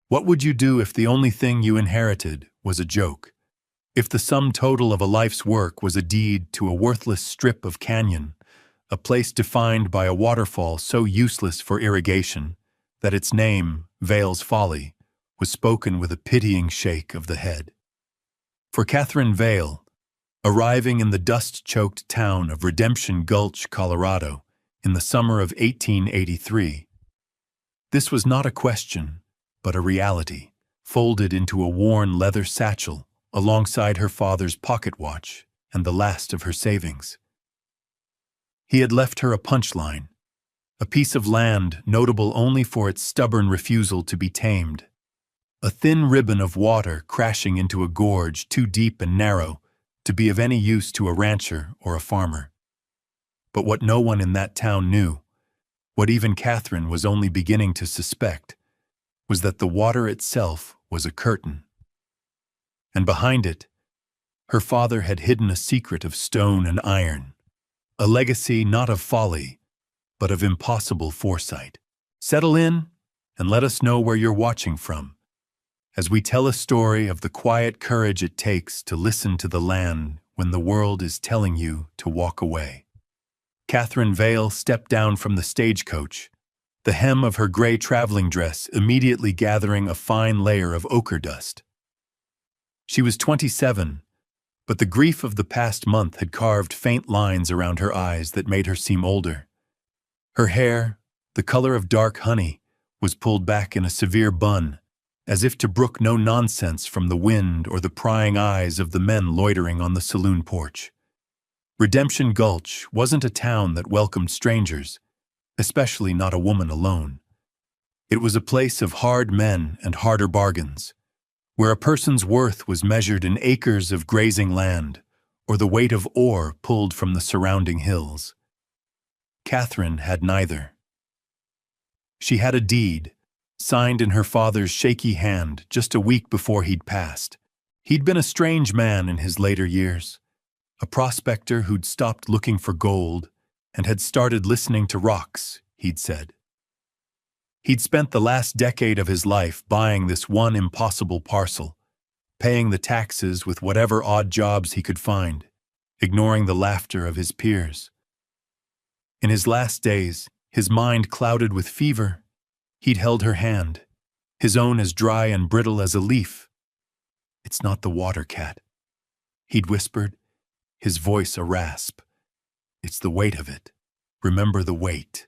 What would you do if the only thing you inherited was a joke? If the sum total of a life's work was a deed to a worthless strip of canyon, a place defined by a waterfall so useless for irrigation that its name, Vale's Folly, was spoken with a pitying shake of the head? For Catherine Vale, arriving in the dust-choked town of Redemption Gulch, Colorado, in the summer of 1883, this was not a question, but a reality, folded into a worn leather satchel alongside her father's pocket watch and the last of her savings. He had left her a punchline, a piece of land notable only for its stubborn refusal to be tamed, a thin ribbon of water crashing into a gorge too deep and narrow to be of any use to a rancher or a farmer. But what no one in that town knew, what even Catherine was only beginning to suspect, was that the water itself was a curtain. And behind it, her father had hidden a secret of stone and iron, a legacy not of folly, but of impossible foresight. Settle in and let us know where you're watching from, as we tell a story of the quiet courage it takes to listen to the land when the world is telling you to walk away. Catherine Vale stepped down from the stagecoach, the hem of her gray traveling dress immediately gathering a fine layer of ochre dust. She was 27, but the grief of the past month had carved faint lines around her eyes that made her seem older. Her hair, the color of dark honey, was pulled back in a severe bun, as if to brook no nonsense from the wind or the prying eyes of the men loitering on the saloon porch. Redemption Gulch wasn't a town that welcomed strangers, especially not a woman alone. It was a place of hard men and harder bargains, where a person's worth was measured in acres of grazing land or the weight of ore pulled from the surrounding hills. Catherine had neither. She had a deed, signed in her father's shaky hand just a week before he'd passed. He'd been a strange man in his later years, a prospector who'd stopped looking for gold and had started listening to rocks, he'd said. He'd spent the last decade of his life buying this one impossible parcel, paying the taxes with whatever odd jobs he could find, ignoring the laughter of his peers. In his last days, his mind clouded with fever, he'd held her hand, his own as dry and brittle as a leaf. "It's not the water, Cat," he'd whispered, his voice a rasp. "It's the weight of it. Remember the weight."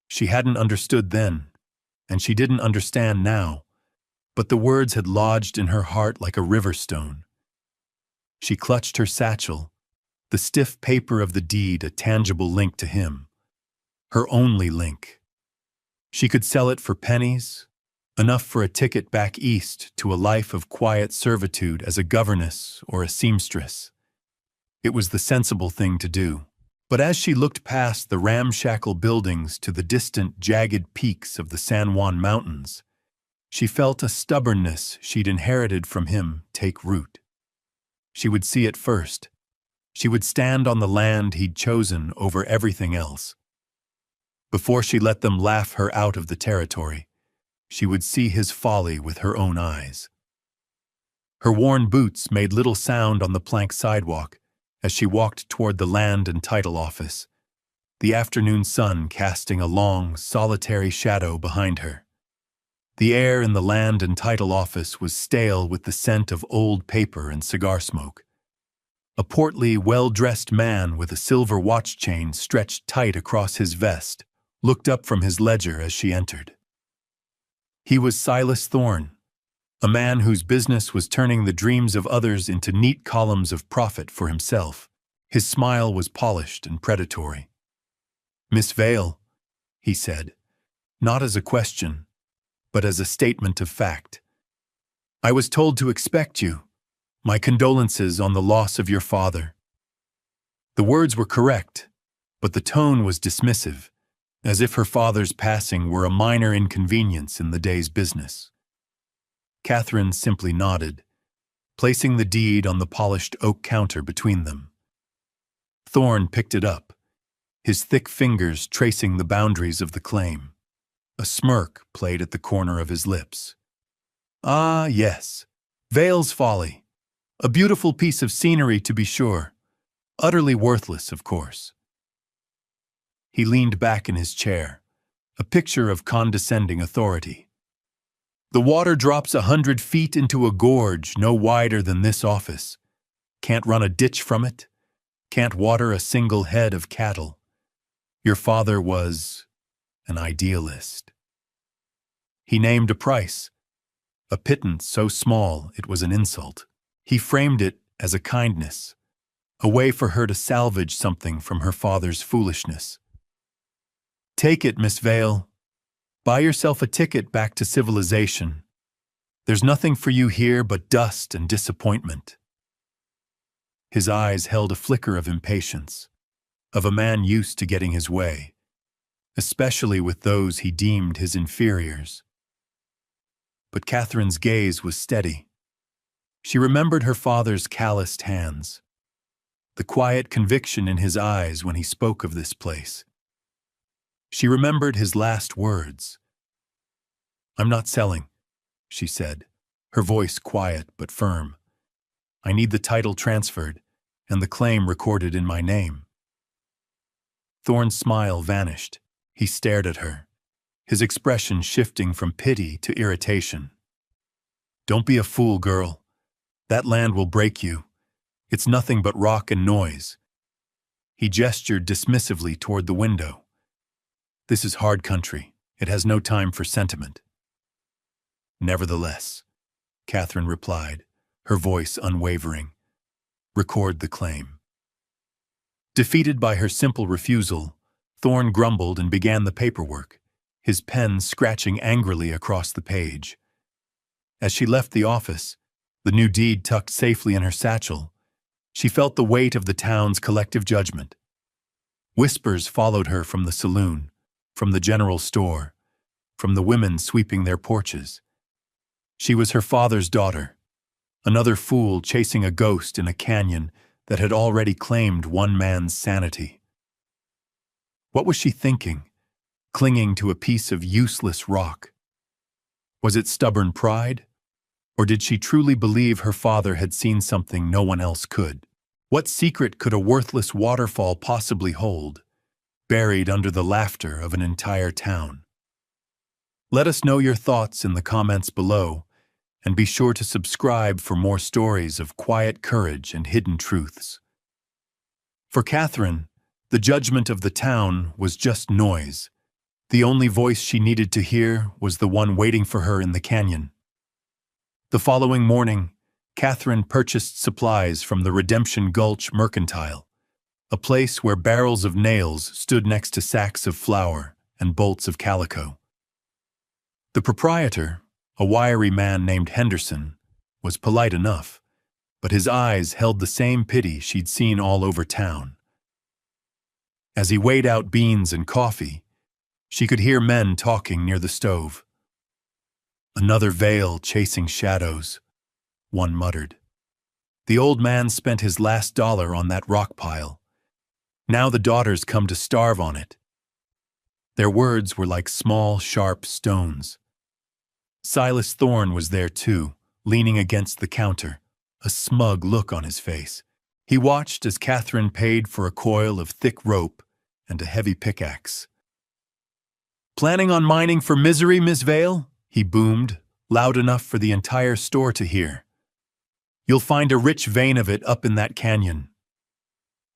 She hadn't understood then, and she didn't understand now, but the words had lodged in her heart like a river stone. She clutched her satchel, the stiff paper of the deed a tangible link to him, her only link. She could sell it for pennies, enough for a ticket back east to a life of quiet servitude as a governess or a seamstress. It was the sensible thing to do. But as she looked past the ramshackle buildings to the distant, jagged peaks of the San Juan Mountains, she felt a stubbornness she'd inherited from him take root. She would see it first. She would stand on the land he'd chosen over everything else. Before she let them laugh her out of the territory, she would see his folly with her own eyes. Her worn boots made little sound on the plank sidewalk as she walked toward the land and title office, the afternoon sun casting a long, solitary shadow behind her. The air in the land and title office was stale with the scent of old paper and cigar smoke. A portly, well-dressed man with a silver watch chain stretched tight across his vest looked up from his ledger as she entered. He was Silas Thorne, a man whose business was turning the dreams of others into neat columns of profit for himself. His smile was polished and predatory. "Miss Vale," he said, not as a question, but as a statement of fact. "I was told to expect you. My condolences on the loss of your father." The words were correct, but the tone was dismissive, as if her father's passing were a minor inconvenience in the day's business. Catherine simply nodded, placing the deed on the polished oak counter between them. Thorne picked it up, his thick fingers tracing the boundaries of the claim. A smirk played at the corner of his lips. Ah, yes. Vale's Folly. A beautiful piece of scenery, to be sure. Utterly worthless, of course. He leaned back in his chair, a picture of condescending authority. The water drops 100 feet into a gorge no wider than this office. Can't run a ditch from it. Can't water a single head of cattle. Your father was an idealist. He named a price, a pittance so small it was an insult. He framed it as a kindness, a way for her to salvage something from her father's foolishness. Take it, Miss Vale. Buy yourself a ticket back to civilization. There's nothing for you here but dust and disappointment. His eyes held a flicker of impatience, of a man used to getting his way, especially with those he deemed his inferiors. But Catherine's gaze was steady. She remembered her father's calloused hands, the quiet conviction in his eyes when he spoke of this place. She remembered his last words. "I'm not selling," she said, her voice quiet but firm. "I need the title transferred and the claim recorded in my name." Thorne's smile vanished. He stared at her, his expression shifting from pity to irritation. "Don't be a fool, girl. That land will break you. It's nothing but rock and noise." He gestured dismissively toward the window. "This is hard country. It has no time for sentiment." "Nevertheless," Catherine replied, her voice unwavering, "record the claim." Defeated by her simple refusal, Thorne grumbled and began the paperwork, his pen scratching angrily across the page. As she left the office, the new deed tucked safely in her satchel, she felt the weight of the town's collective judgment. Whispers followed her from the saloon, from the general store, from the women sweeping their porches. She was her father's daughter, another fool chasing a ghost in a canyon that had already claimed one man's sanity. What was she thinking, clinging to a piece of useless rock? Was it stubborn pride? Or did she truly believe her father had seen something no one else could? What secret could a worthless waterfall possibly hold, buried under the laughter of an entire town? Let us know your thoughts in the comments below, and be sure to subscribe for more stories of quiet courage and hidden truths. For Catherine, the judgment of the town was just noise. The only voice she needed to hear was the one waiting for her in the canyon. The following morning, Catherine purchased supplies from the Redemption Gulch Mercantile, a place where barrels of nails stood next to sacks of flour and bolts of calico. The proprietor, a wiry man named Henderson, was polite enough, but his eyes held the same pity she'd seen all over town. As he weighed out beans and coffee, she could hear men talking near the stove. "Another Vale chasing shadows," one muttered. "The old man spent his last dollar on that rock pile. Now the daughters come to starve on it." Their words were like small, sharp stones. Silas Thorne was there too, leaning against the counter, a smug look on his face. He watched as Catherine paid for a coil of thick rope and a heavy pickaxe. "Planning on mining for misery, Miss Vale?" he boomed, loud enough for the entire store to hear. "You'll find a rich vein of it up in that canyon."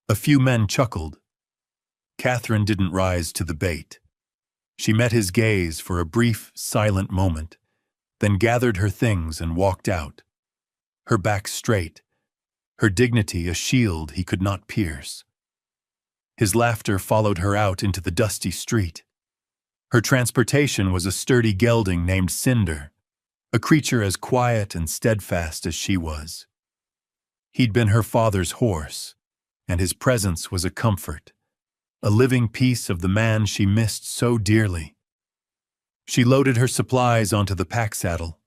A few men chuckled. Catherine didn't rise to the bait. She met his gaze for a brief, silent moment, then gathered her things and walked out, her back straight, her dignity a shield he could not pierce. His laughter followed her out into the dusty street. Her transportation was a sturdy gelding named Cinder, a creature as quiet and steadfast as she was. He'd been her father's horse, and his presence was a comfort, a living piece of the man she missed so dearly. She loaded her supplies onto the pack saddle,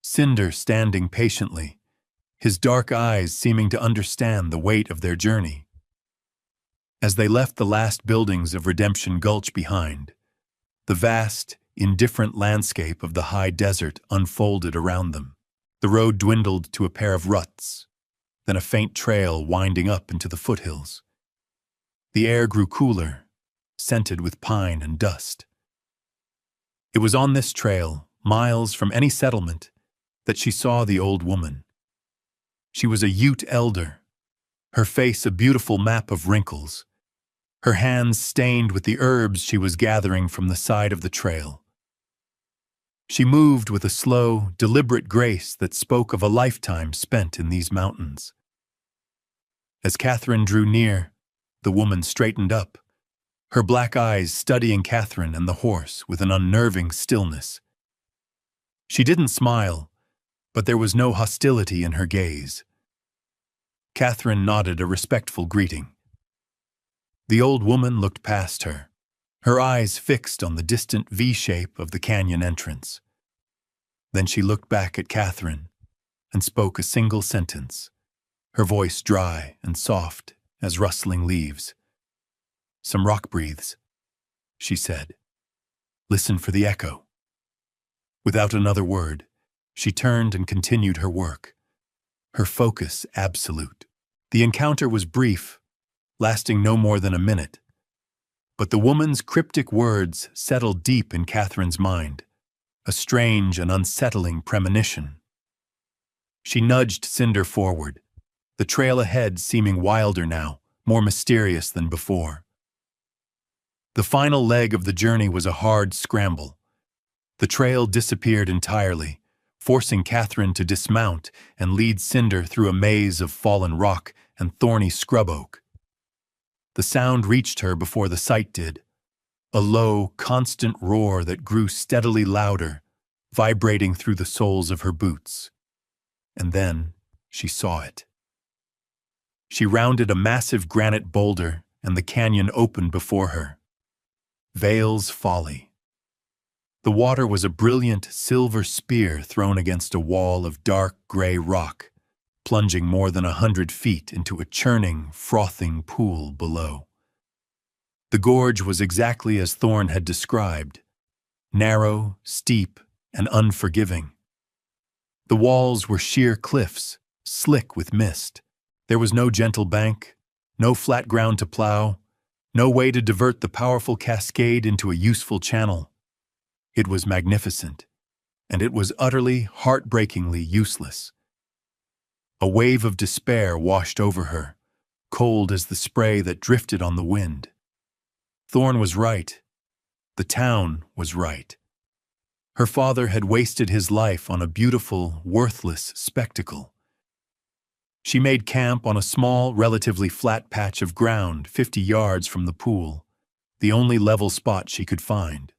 Cinder standing patiently, his dark eyes seeming to understand the weight of their journey. As they left the last buildings of Redemption Gulch behind, the vast, indifferent landscape of the high desert unfolded around them. The road dwindled to a pair of ruts, then a faint trail winding up into the foothills. The air grew cooler, scented with pine and dust. It was on this trail, miles from any settlement, that she saw the old woman. She was a Ute elder, her face a beautiful map of wrinkles, her hands stained with the herbs she was gathering from the side of the trail. She moved with a slow, deliberate grace that spoke of a lifetime spent in these mountains. As Catherine drew near, the woman straightened up, her black eyes studying Catherine and the horse with an unnerving stillness. She didn't smile, but there was no hostility in her gaze. Catherine nodded a respectful greeting. The old woman looked past her, her eyes fixed on the distant V-shape of the canyon entrance. Then she looked back at Catherine and spoke a single sentence, her voice dry and soft as rustling leaves. "Some rock breathes," she said. "Listen for the echo." Without another word, she turned and continued her work, her focus absolute. The encounter was brief, lasting no more than a minute, but the woman's cryptic words settled deep in Catherine's mind, a strange and unsettling premonition. She nudged Cinder forward, the trail ahead seeming wilder now, more mysterious than before. The final leg of the journey was a hard scramble. The trail disappeared entirely, forcing Catherine to dismount and lead Cinder through a maze of fallen rock and thorny scrub oak. The sound reached her before the sight did, a low, constant roar that grew steadily louder, vibrating through the soles of her boots. And then she saw it. She rounded a massive granite boulder, and the canyon opened before her. Vale's Folly. The water was a brilliant silver spear thrown against a wall of dark gray rock, plunging more than 100 feet into a churning, frothing pool below. The gorge was exactly as Thorne had described, narrow, steep, and unforgiving. The walls were sheer cliffs, slick with mist. There was no gentle bank, no flat ground to plow, no way to divert the powerful cascade into a useful channel. It was magnificent, and it was utterly, heartbreakingly useless. A wave of despair washed over her, cold as the spray that drifted on the wind. Thorne was right. The town was right. Her father had wasted his life on a beautiful, worthless spectacle. She made camp on a small, relatively flat patch of ground 50 yards from the pool, the only level spot she could find.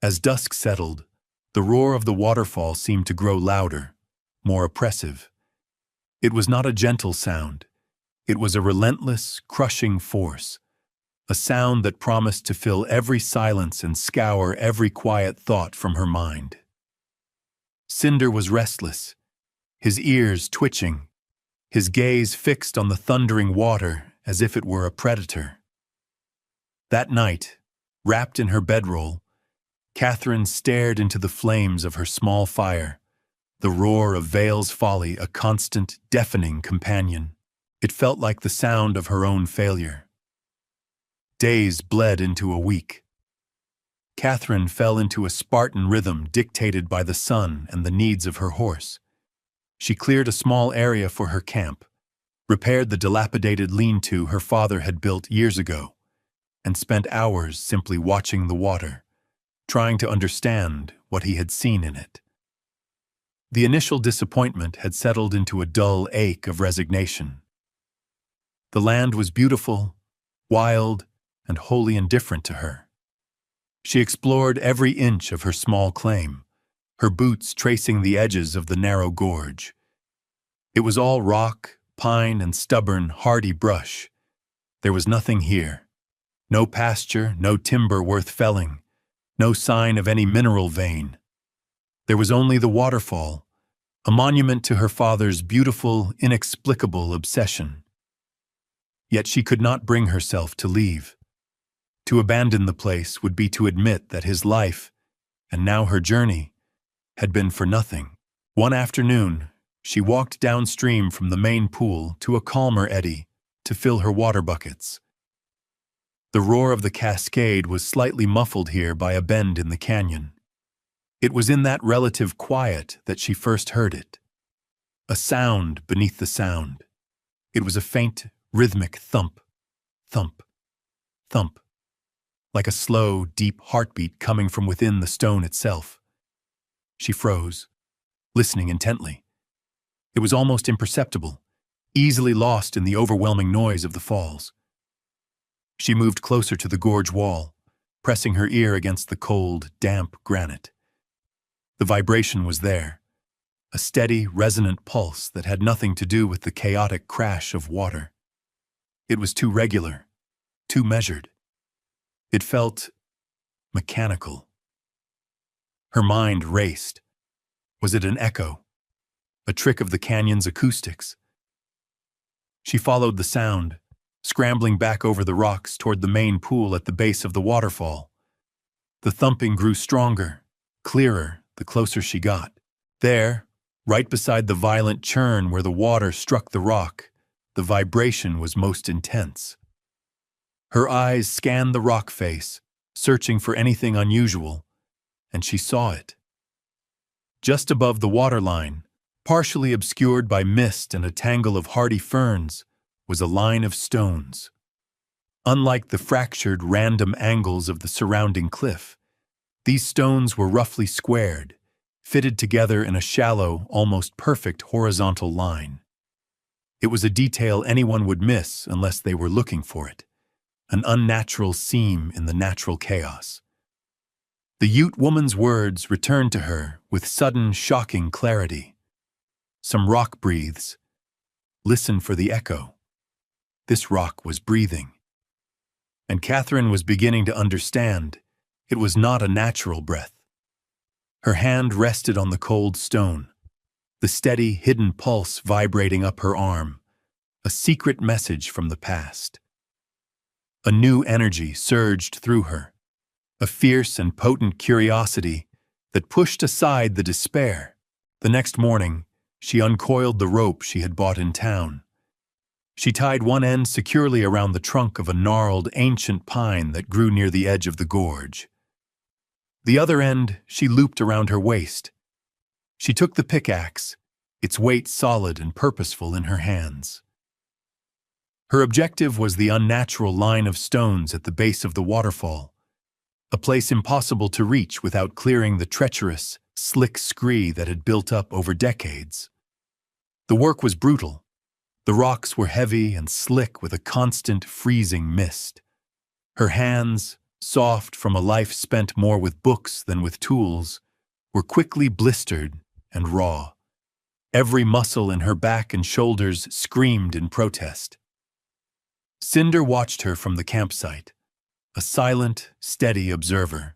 As dusk settled, the roar of the waterfall seemed to grow louder, more oppressive. It was not a gentle sound. It was a relentless, crushing force, a sound that promised to fill every silence and scour every quiet thought from her mind. Cinder was restless, his ears twitching, his gaze fixed on the thundering water as if it were a predator. That night, wrapped in her bedroll, Catherine stared into the flames of her small fire, the roar of Vale's Folly a constant, deafening companion. It felt like the sound of her own failure. Days bled into a week. Catherine fell into a Spartan rhythm dictated by the sun and the needs of her horse. She cleared a small area for her camp, repaired the dilapidated lean-to her father had built years ago, and spent hours simply watching the water, trying to understand what he had seen in it. The initial disappointment had settled into a dull ache of resignation. The land was beautiful, wild, and wholly indifferent to her. She explored every inch of her small claim, her boots tracing the edges of the narrow gorge. It was all rock, pine, and stubborn, hardy brush. There was nothing here. No pasture, no timber worth felling, no sign of any mineral vein. There was only the waterfall, a monument to her father's beautiful, inexplicable obsession. Yet she could not bring herself to leave. To abandon the place would be to admit that his life, and now her journey, had been for nothing. One afternoon, she walked downstream from the main pool to a calmer eddy to fill her water buckets. The roar of the cascade was slightly muffled here by a bend in the canyon. It was in that relative quiet that she first heard it. A sound beneath the sound. It was a faint, rhythmic thump, thump, thump, like a slow, deep heartbeat coming from within the stone itself. She froze, listening intently. It was almost imperceptible, easily lost in the overwhelming noise of the falls. She moved closer to the gorge wall, pressing her ear against the cold, damp granite. The vibration was there, a steady, resonant pulse that had nothing to do with the chaotic crash of water. It was too regular, too measured. It felt mechanical. Her mind raced. Was it an echo? A trick of the canyon's acoustics? She followed the sound, scrambling back over the rocks toward the main pool at the base of the waterfall. The thumping grew stronger, clearer, the closer she got. There, right beside the violent churn where the water struck the rock, the vibration was most intense. Her eyes scanned the rock face, searching for anything unusual, and she saw it. Just above the waterline, partially obscured by mist and a tangle of hardy ferns, was a line of stones. Unlike the fractured, random angles of the surrounding cliff, these stones were roughly squared, fitted together in a shallow, almost perfect horizontal line. It was a detail anyone would miss unless they were looking for it, an unnatural seam in the natural chaos. The Ute woman's words returned to her with sudden, shocking clarity. Some rock breathes. Listen for the echo. This rock was breathing. And Catherine was beginning to understand it was not a natural breath. Her hand rested on the cold stone, the steady, hidden pulse vibrating up her arm, a secret message from the past. A new energy surged through her, a fierce and potent curiosity that pushed aside the despair. The next morning, she uncoiled the rope she had bought in town. She tied one end securely around the trunk of a gnarled, ancient pine that grew near the edge of the gorge. The other end she looped around her waist. She took the pickaxe, its weight solid and purposeful in her hands. Her objective was the unnatural line of stones at the base of the waterfall, a place impossible to reach without clearing the treacherous, slick scree that had built up over decades. The work was brutal. The rocks were heavy and slick with a constant freezing mist. Her hands, soft from a life spent more with books than with tools, were quickly blistered and raw. Every muscle in her back and shoulders screamed in protest. Cinder watched her from the campsite, a silent, steady observer.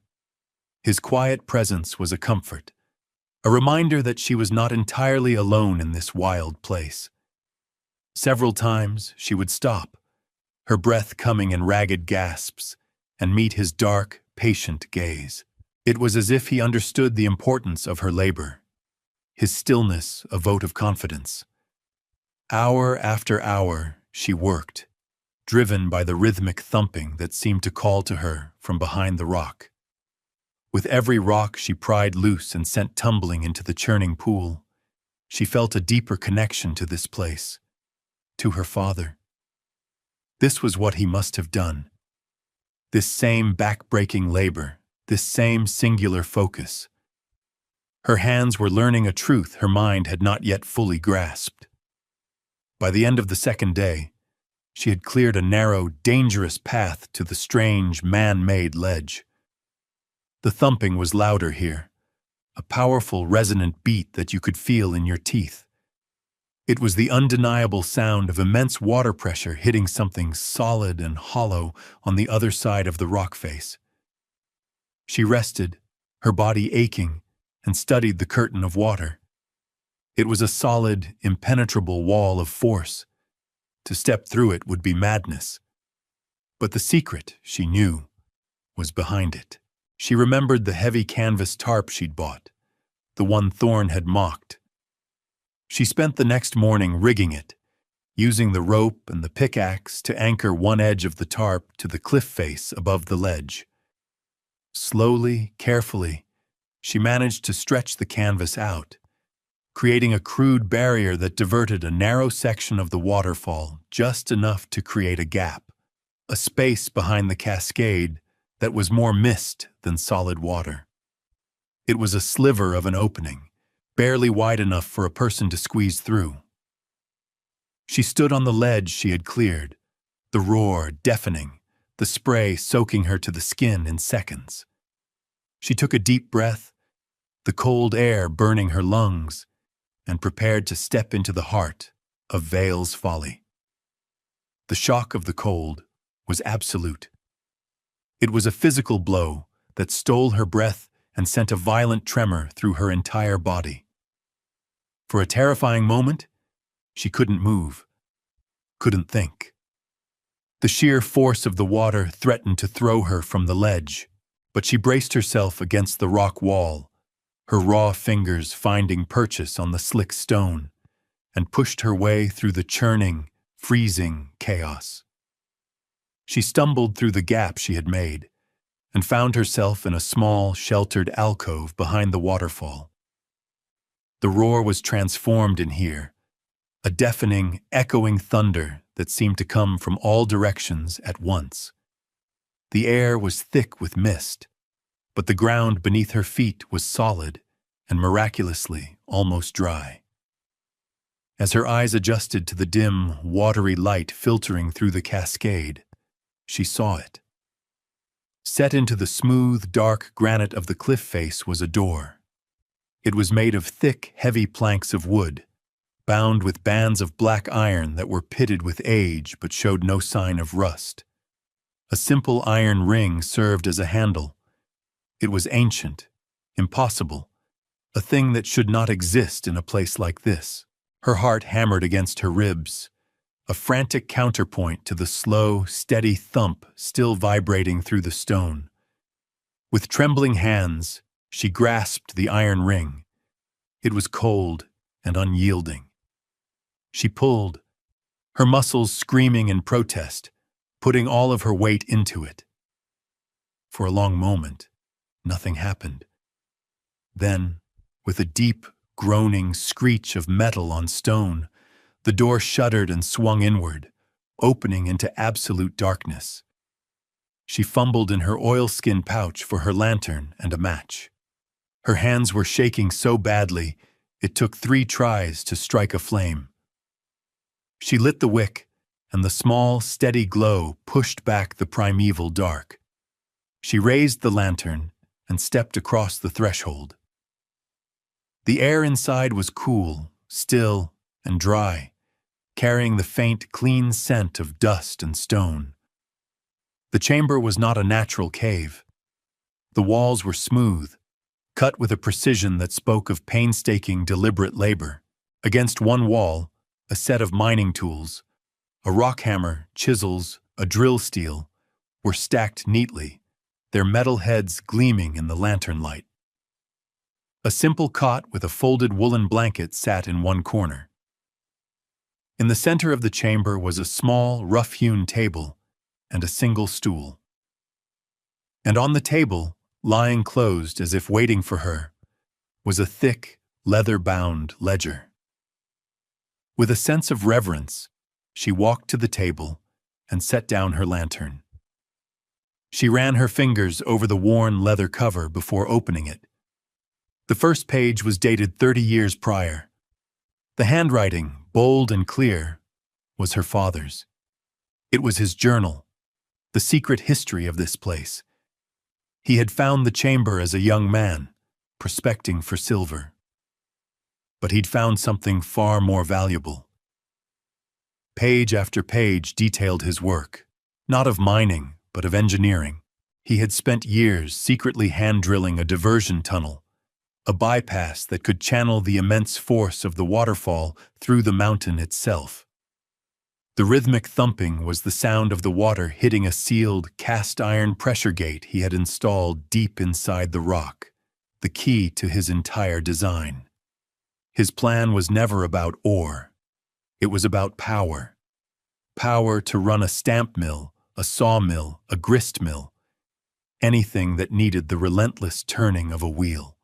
His quiet presence was a comfort, a reminder that she was not entirely alone in this wild place. Several times she would stop, her breath coming in ragged gasps, and meet his dark, patient gaze. It was as if he understood the importance of her labor, his stillness a vote of confidence. Hour after hour she worked, driven by the rhythmic thumping that seemed to call to her from behind the rock. With every rock she pried loose and sent tumbling into the churning pool, she felt a deeper connection to this place, to her father. This was what he must have done. This same back-breaking labor, this same singular focus. Her hands were learning a truth her mind had not yet fully grasped. By the end of the second day, she had cleared a narrow, dangerous path to the strange, man-made ledge. The thumping was louder here, a powerful, resonant beat that you could feel in your teeth. It was the undeniable sound of immense water pressure hitting something solid and hollow on the other side of the rock face. She rested, her body aching, and studied the curtain of water. It was a solid, impenetrable wall of force. To step through it would be madness. But the secret, she knew, was behind it. She remembered the heavy canvas tarp she'd bought, the one Thorn had mocked. She spent the next morning rigging it, using the rope and the pickaxe to anchor one edge of the tarp to the cliff face above the ledge. Slowly, carefully, she managed to stretch the canvas out, creating a crude barrier that diverted a narrow section of the waterfall just enough to create a gap, a space behind the cascade that was more mist than solid water. It was a sliver of an opening, barely wide enough for a person to squeeze through. She stood on the ledge she had cleared, the roar deafening, the spray soaking her to the skin in seconds. She took a deep breath, the cold air burning her lungs, and prepared to step into the heart of Vale's folly. The shock of the cold was absolute. It was a physical blow that stole her breath and sent a violent tremor through her entire body. For a terrifying moment, she couldn't move, couldn't think. The sheer force of the water threatened to throw her from the ledge, but she braced herself against the rock wall, her raw fingers finding purchase on the slick stone, and pushed her way through the churning, freezing chaos. She stumbled through the gap she had made and found herself in a small, sheltered alcove behind the waterfall. The roar was transformed in here, a deafening, echoing thunder that seemed to come from all directions at once. The air was thick with mist, but the ground beneath her feet was solid and miraculously almost dry. As her eyes adjusted to the dim, watery light filtering through the cascade, she saw it. Set into the smooth, dark granite of the cliff face was a door. It was made of thick, heavy planks of wood, bound with bands of black iron that were pitted with age but showed no sign of rust. A simple iron ring served as a handle. It was ancient, impossible, a thing that should not exist in a place like this. Her heart hammered against her ribs, a frantic counterpoint to the slow, steady thump still vibrating through the stone. With trembling hands, she grasped the iron ring. It was cold and unyielding. She pulled, her muscles screaming in protest, putting all of her weight into it. For a long moment, nothing happened. Then, with a deep, groaning screech of metal on stone, the door shuddered and swung inward, opening into absolute darkness. She fumbled in her oilskin pouch for her lantern and a match. Her hands were shaking so badly, it took 3 tries to strike a flame. She lit the wick, and the small, steady glow pushed back the primeval dark. She raised the lantern and stepped across the threshold. The air inside was cool, still, and dry, carrying the faint, clean scent of dust and stone. The chamber was not a natural cave. The walls were smooth, cut with a precision that spoke of painstaking, deliberate labor. Against one wall, a set of mining tools, a rock hammer, chisels, a drill steel, were stacked neatly, their metal heads gleaming in the lantern light. A simple cot with a folded woolen blanket sat in one corner. In the center of the chamber was a small, rough-hewn table and a single stool. And on the table, lying closed as if waiting for her, was a thick, leather-bound ledger. With a sense of reverence, she walked to the table and set down her lantern. She ran her fingers over the worn leather cover before opening it. The first page was dated 30 years prior. The handwriting, bold and clear, was her father's. It was his journal, the secret history of this place. He had found the chamber as a young man, prospecting for silver. But he'd found something far more valuable. Page after page detailed his work, not of mining, but of engineering. He had spent years secretly hand-drilling a diversion tunnel, a bypass that could channel the immense force of the waterfall through the mountain itself. The rhythmic thumping was the sound of the water hitting a sealed, cast-iron pressure gate he had installed deep inside the rock, the key to his entire design. His plan was never about ore. It was about power. Power to run a stamp mill, a sawmill, a grist mill, anything that needed the relentless turning of a wheel.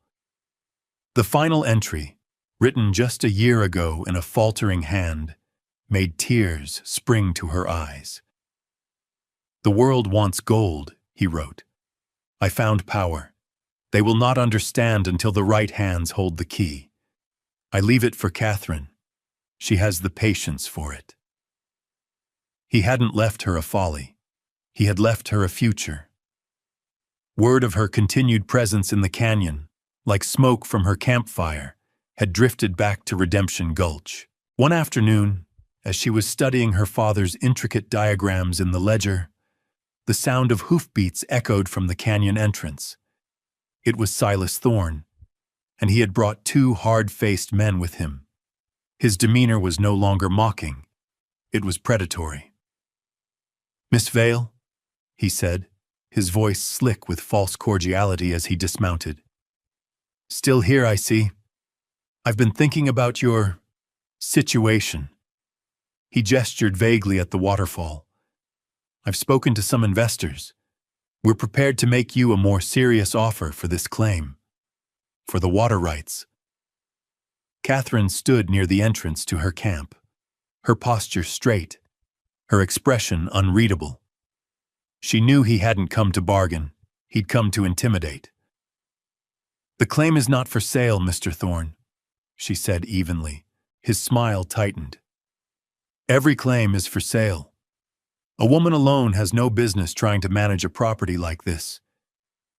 The final entry, written just a year ago in a faltering hand, made tears spring to her eyes. "The world wants gold," he wrote. "I found power. They will not understand until the right hands hold the key. I leave it for Catherine. She has the patience for it." He hadn't left her a folly. He had left her a future. Word of her continued presence in the canyon, like smoke from her campfire, had drifted back to Redemption Gulch. One afternoon, as she was studying her father's intricate diagrams in the ledger, the sound of hoofbeats echoed from the canyon entrance. It was Silas Thorne, and he had brought two hard-faced men with him. His demeanor was no longer mocking. It was predatory. "Miss Vale," he said, his voice slick with false cordiality as he dismounted. "Still here, I see. I've been thinking about your situation." He gestured vaguely at the waterfall. "I've spoken to some investors. We're prepared to make you a more serious offer for this claim. For the water rights." Catherine stood near the entrance to her camp, her posture straight, her expression unreadable. She knew he hadn't come to bargain, he'd come to intimidate. "The claim is not for sale, Mr. Thorne," she said evenly. His smile tightened. "Every claim is for sale. A woman alone has no business trying to manage a property like this.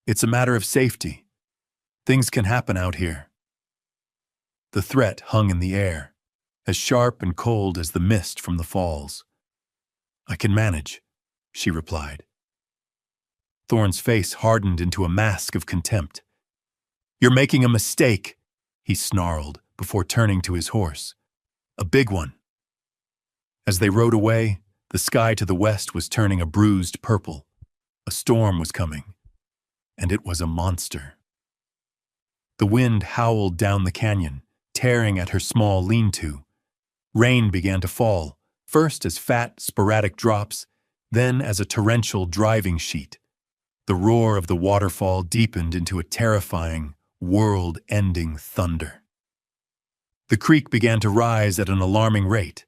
It's a matter of safety. Things can happen out here." The threat hung in the air, as sharp and cold as the mist from the falls. "I can manage," she replied. Thorne's face hardened into a mask of contempt. "You're making a mistake," he snarled before turning to his horse. "A big one." As they rode away, the sky to the west was turning a bruised purple. A storm was coming, and it was a monster. The wind howled down the canyon, tearing at her small lean-to. Rain began to fall, first as fat, sporadic drops, then as a torrential driving sheet. The roar of the waterfall deepened into a terrifying, world-ending thunder. The creek began to rise at an alarming rate.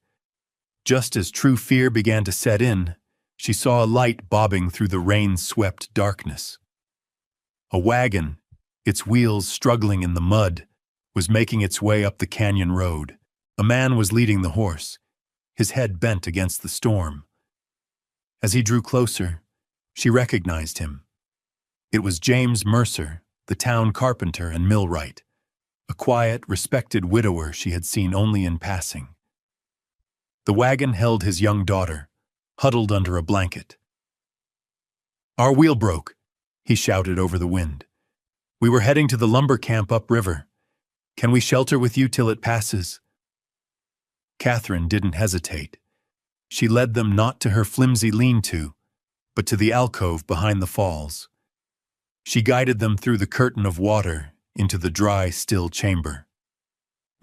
Just as true fear began to set in, she saw a light bobbing through the rain-swept darkness. A wagon, its wheels struggling in the mud, was making its way up the canyon road. A man was leading the horse, his head bent against the storm. As he drew closer, she recognized him. It was James Mercer, the town carpenter and millwright, a quiet, respected widower she had seen only in passing. The wagon held his young daughter, huddled under a blanket. "Our wheel broke," he shouted over the wind. "We were heading to the lumber camp upriver. Can we shelter with you till it passes?" Catherine didn't hesitate. She led them not to her flimsy lean-to, but to the alcove behind the falls. She guided them through the curtain of water into the dry, still chamber.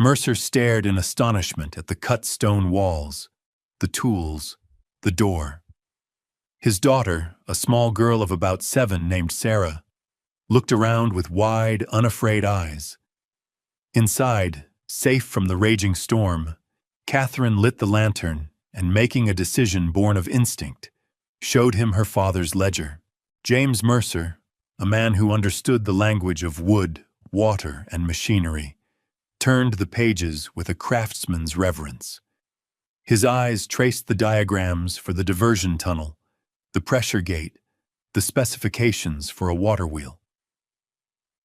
Mercer stared in astonishment at the cut stone walls, the tools, the door. His daughter, a small girl of about 7 named Sarah, looked around with wide, unafraid eyes. Inside, safe from the raging storm, Catherine lit the lantern and, making a decision born of instinct, showed him her father's ledger. James Mercer, a man who understood the language of wood, water, and machinery, turned the pages with a craftsman's reverence. His eyes traced the diagrams for the diversion tunnel, the pressure gate, the specifications for a water wheel.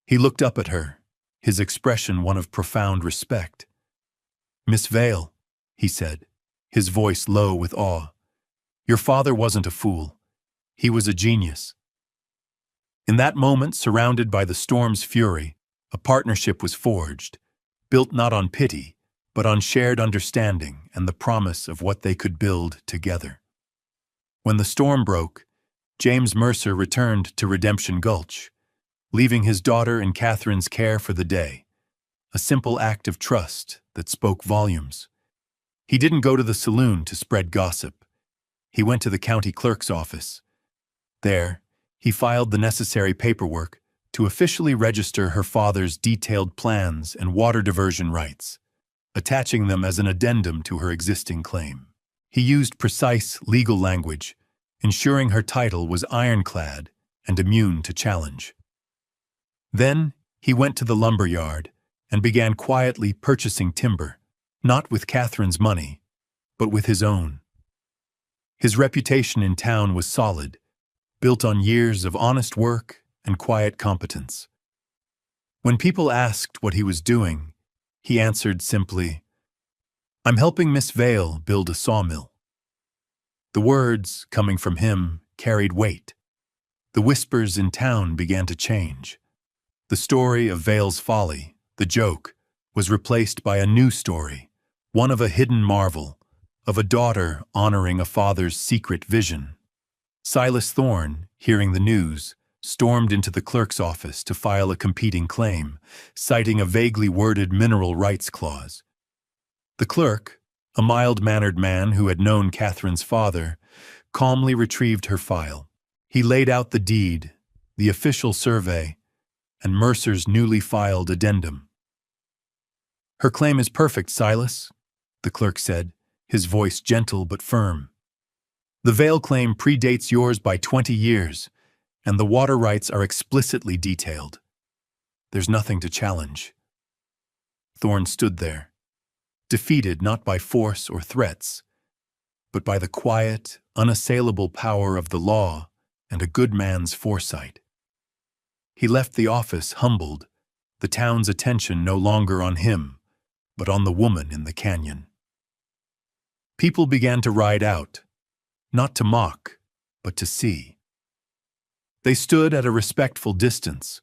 He looked up at her, his expression one of profound respect. "Miss Vale," he said, his voice low with awe, "your father wasn't a fool. He was a genius." In that moment, surrounded by the storm's fury, a partnership was forged, built not on pity, but on shared understanding and the promise of what they could build together. When the storm broke, James Mercer returned to Redemption Gulch, leaving his daughter in Catherine's care for the day, a simple act of trust that spoke volumes. He didn't go to the saloon to spread gossip. He went to the county clerk's office. There, he filed the necessary paperwork to officially register her father's detailed plans and water diversion rights, attaching them as an addendum to her existing claim. He used precise legal language, ensuring her title was ironclad and immune to challenge. Then, he went to the lumber yard and began quietly purchasing timber, not with Catherine's money, but with his own. His reputation in town was solid, built on years of honest work and quiet competence. When people asked what he was doing, he answered simply, "I'm helping Miss Vale build a sawmill." The words, coming from him, carried weight. The whispers in town began to change. The story of Vale's folly, the joke, was replaced by a new story, one of a hidden marvel, of a daughter honoring a father's secret vision. Silas Thorne, hearing the news, stormed into the clerk's office to file a competing claim, citing a vaguely worded mineral rights clause. The clerk, a mild-mannered man who had known Catherine's father, calmly retrieved her file. He laid out the deed, the official survey, and Mercer's newly filed addendum. "Her claim is perfect, Silas," the clerk said, his voice gentle but firm. "The Vale claim predates yours by 20 years, and the water rights are explicitly detailed. There's nothing to challenge." Thorne stood there, defeated not by force or threats, but by the quiet, unassailable power of the law and a good man's foresight. He left the office humbled, the town's attention no longer on him, but on the woman in the canyon. People began to ride out, not to mock, but to see. They stood at a respectful distance,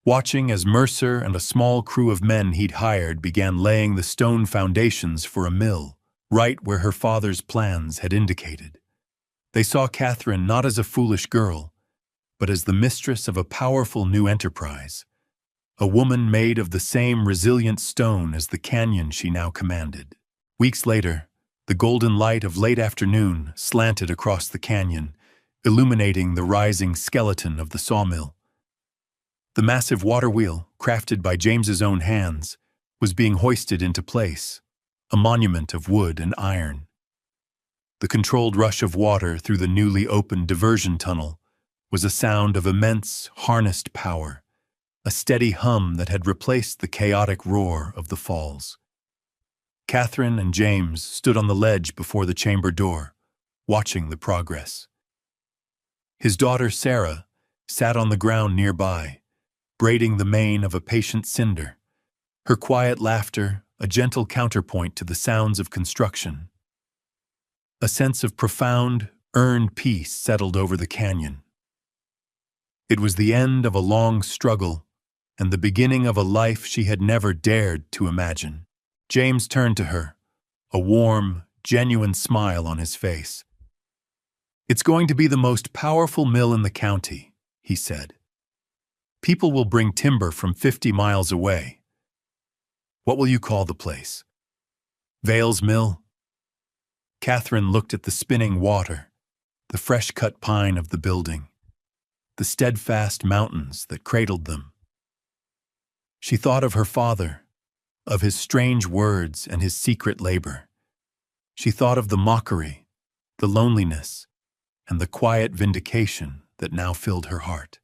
watching as Mercer and a small crew of men he'd hired began laying the stone foundations for a mill, right where her father's plans had indicated. They saw Catherine not as a foolish girl, but as the mistress of a powerful new enterprise, a woman made of the same resilient stone as the canyon she now commanded. Weeks later, the golden light of late afternoon slanted across the canyon, illuminating the rising skeleton of the sawmill. The massive water wheel, crafted by James's own hands, was being hoisted into place, a monument of wood and iron. The controlled rush of water through the newly opened diversion tunnel was a sound of immense, harnessed power, a steady hum that had replaced the chaotic roar of the falls. Catherine and James stood on the ledge before the chamber door, watching the progress. His daughter Sarah sat on the ground nearby, braiding the mane of a patient cinder, her quiet laughter a gentle counterpoint to the sounds of construction. A sense of profound, earned peace settled over the canyon. It was the end of a long struggle and the beginning of a life she had never dared to imagine. James turned to her, a warm, genuine smile on his face. "It's going to be the most powerful mill in the county," he said. "People will bring timber from 50 miles away. What will you call the place? Vale's Mill?" Catherine looked at the spinning water, the fresh-cut pine of the building, the steadfast mountains that cradled them. She thought of her father, of his strange words and his secret labor. She thought of the mockery, the loneliness, and the quiet vindication that now filled her heart.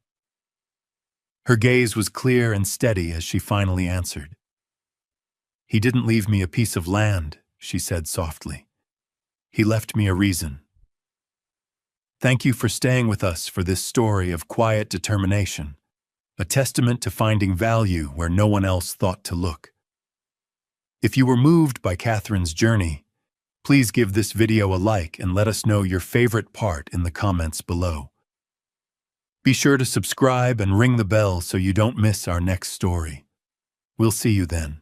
Her gaze was clear and steady as she finally answered. "He didn't leave me a piece of land," she said softly. "He left me a reason." Thank you for staying with us for this story of quiet determination, a testament to finding value where no one else thought to look. If you were moved by Catherine's journey, please give this video a like and let us know your favorite part in the comments below. Be sure to subscribe and ring the bell so you don't miss our next story. We'll see you then.